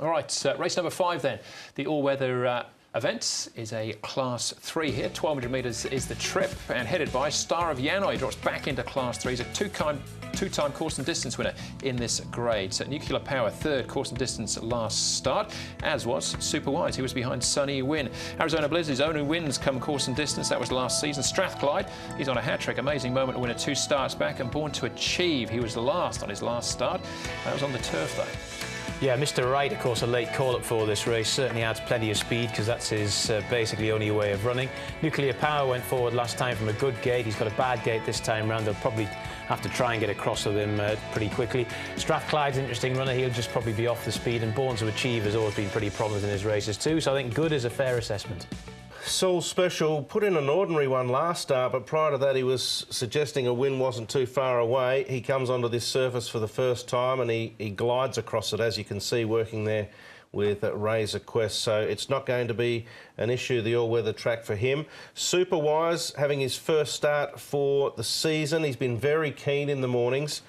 All right, race number 5 then. The all-weather event is a Class 3 here. 1,200 metres is the trip, and headed by Star of Yanoi. Drops back into Class 3. He's a two-time course and distance winner in this grade. So Nuclear Power, 3rd course and distance last start, as was Super Wise. He was behind Sunny Win. Arizona Blizzard's only wins come course and distance. That was last season. Strathclyde, he's on a hat-trick. Amazing moment to win 2 starts back, and Born to Achieve. He was last on his last start. That was on the turf, though. Yeah, Mr. Wright, of course, a late call-up for this race. Certainly adds plenty of speed because that's his basically only way of running. Nuclear Power went forward last time from a good gate. He's got a bad gate this time round. They'll probably have to try and get across with him pretty quickly. Strathclyde's an interesting runner. He'll just probably be off the speed, and Born to Achieve has always been pretty prominent in his races too. So I think good is a fair assessment. Saul Special put in an ordinary one last start, but prior to that he was suggesting a win wasn't too far away. He comes onto this surface for the first time and he glides across it, as you can see, working there with Razor Quest. So it's not going to be an issue, the all-weather track for him. Super Wise having his first start for the season. He's been very keen in the mornings.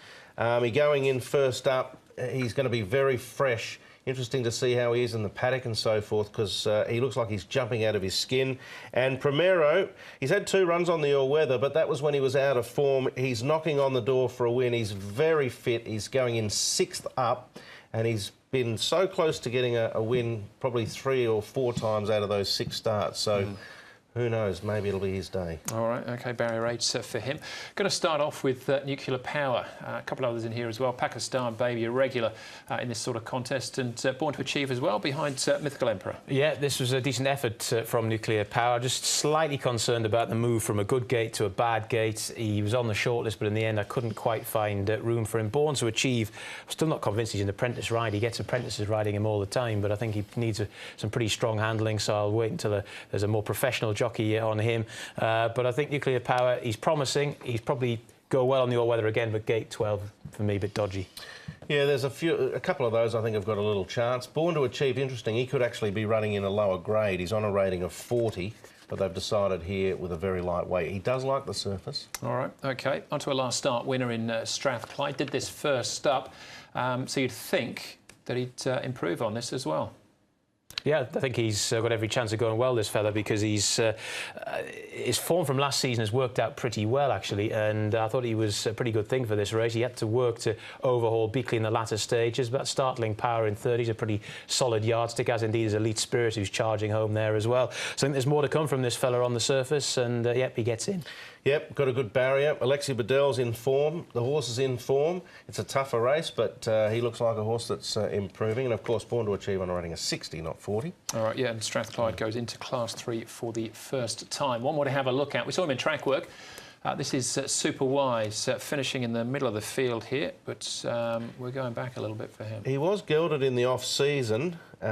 He going in first up. He's going to be very fresh. Interesting to see how he is in the paddock and so forth, because he looks like he's jumping out of his skin. And Primero, he's had 2 runs on the all-weather, but that was when he was out of form. He's knocking on the door for a win. He's very fit. He's going in 6th up, and he's been so close to getting a win probably 3 or 4 times out of those 6 starts. So who knows, maybe it'll be his day. All right, OK, barrier 8 for him. Going to start off with Nuclear Power. A couple of others in here as well. Pakistan Baby, a regular in this sort of contest, and Born to Achieve as well, behind Mythical Emperor. Yeah, this was a decent effort from Nuclear Power. Just slightly concerned about the move from a good gate to a bad gate. He was on the shortlist, but in the end I couldn't quite find room for him. Born to Achieve, I'm still not convinced he's an apprentice ride. He gets apprentices riding him all the time, but I think he needs some pretty strong handling, so I'll wait until there's a more professional jockey on him. But I think Nuclear Power, he's promising. He's probably go well on the all-weather again, but gate 12 for me a bit dodgy. Yeah, there's a couple of those I think have got a little chance. Born to Achieve, interesting. He could actually be running in a lower grade. He's on a rating of 40, but they've decided here with a very light weight. He does like the surface. All right, OK. On to a last start winner in Strathclyde. Did this first up, so you'd think that he'd improve on this as well. Yeah, I think he's got every chance of going well, this fella, because his form from last season has worked out pretty well, actually, and I thought he was a pretty good thing for this race. He had to work to overhaul Beakley in the latter stages, but startling power in 30s, a pretty solid yardstick, as indeed is Elite Spirit, who's charging home there as well. So I think there's more to come from this fella on the surface, and yep, he gets in. Yep, got a good barrier. Alexi Bedell's in form. The horse is in form. It's a tougher race, but he looks like a horse that's improving. And, of course, Born to Achieve on a rating of 60, not 40. All right, yeah, and Strathclyde goes into Class 3 for the first time. One more to have a look at. We saw him in track work. This is Super Wise, finishing in the middle of the field here, but we're going back a little bit for him. He was gelded in the off-season. He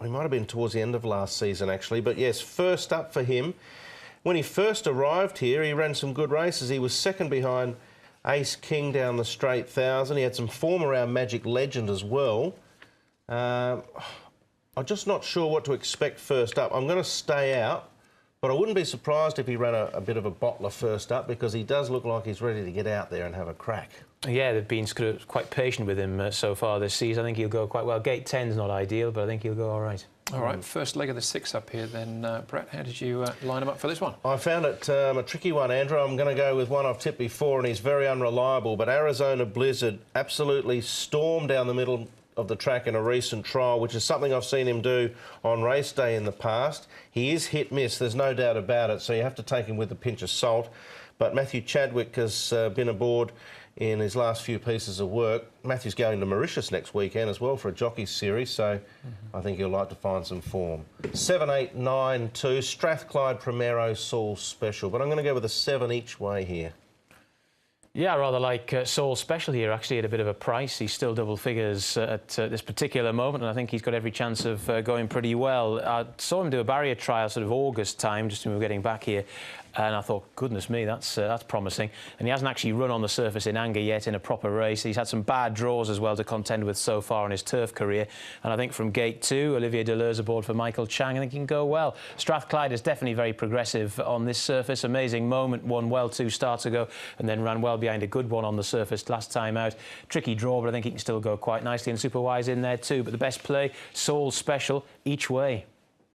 might have been towards the end of last season, actually. But, yes, first up for him. When he first arrived here, he ran some good races. He was second behind Ace King down the straight 1,000. He had some form around Magic Legend as well. I'm just not sure what to expect first up. I'm going to stay out, but I wouldn't be surprised if he ran a bit of a bottler first up, because he does look like he's ready to get out there and have a crack. Yeah, they've been quite patient with him so far this season. I think he'll go quite well. Gate 10's not ideal, but I think he'll go all right. All right, first leg of the 6 up here then. Brett, how did you line him up for this one? I found it a tricky one, Andrew. I'm going to go with one I've tipped before, and he's very unreliable, but Arizona Blizzard absolutely stormed down the middle of the track in a recent trial, which is something I've seen him do on race day in the past. He is hit-miss, there's no doubt about it, so you have to take him with a pinch of salt. But Matthew Chadwick has been aboard in his last few pieces of work. Matthew's going to Mauritius next weekend as well for a jockey series, so I think he'll like to find some form. 7, 8, 9, 2, Strathclyde, Primero, Saul Special, but I'm going to go with a 7 each way here. Yeah, I rather like Saul Special here, actually, at a bit of a price. He's still double figures at this particular moment, and I think he's got every chance of going pretty well. I saw him do a barrier trial sort of August time, just when we were getting back here, And I thought, goodness me, that's promising. And he hasn't actually run on the surface in anger yet in a proper race. He's had some bad draws as well to contend with so far in his turf career. And I think from gate 2, Olivier Deleuze aboard for Michael Chang, I think he can go well. Strathclyde is definitely very progressive on this surface. Amazing moment, won well 2 starts ago, and then ran well behind a good one on the surface last time out. Tricky draw, but I think he can still go quite nicely. And Super Wise in there too. But the best play, Soul Special, each way.